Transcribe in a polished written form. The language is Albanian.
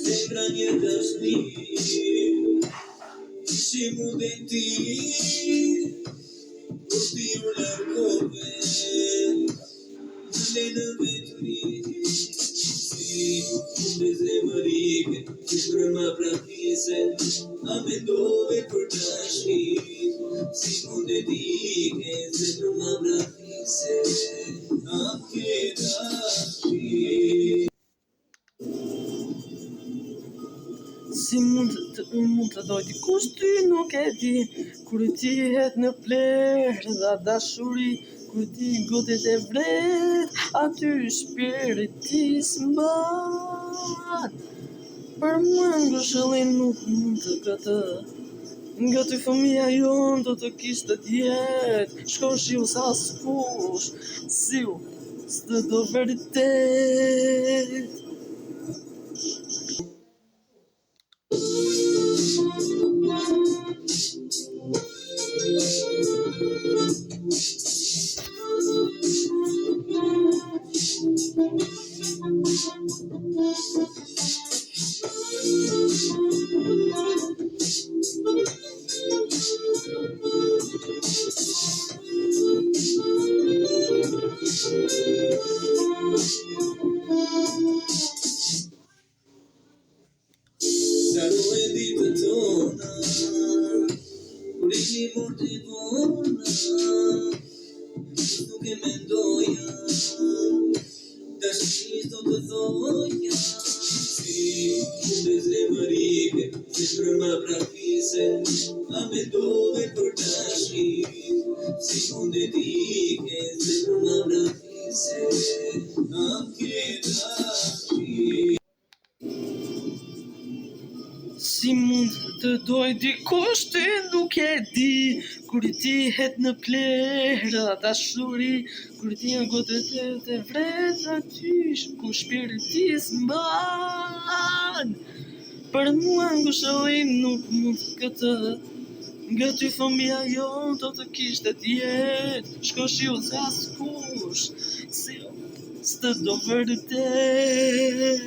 Sembra një dashni, si momenti, kur ti u largove, në vetëri, si funde zemërike, që shprëma prapise, a mendove për dashni, si funde dike, që shprëma prapise, a ke dashni. Si mund të doj dikush ty nuk e di, kur ti het në plerë dha dashuri, kur ti godet e vret, aty shpiriti s'mban. Për mua ngushëllin nuk mund të këtë, nga ty fëmija jon do të kishte tjetë, shko shiu sa s'kush, siu s'të do vërtet. Daro e ditë tona, kur ishni morti vona, nuk e mendoja, dashnis do të thoja, si funde zemërike, që shprëma prapise, a mendove për dashni, si funde dike, që shprëma prapise, a ke dashni. Si mund të doj dikush ty nuk e di, kur ti het në plerë dashuri, kur ti në godet e vret aty ku shpiriti s'mban. Për mua ngushëllin nuk mund këtë, nga ty fëmija jon do të kishte tjetë, shko shiu sa s'kush, si s'të do vërtet.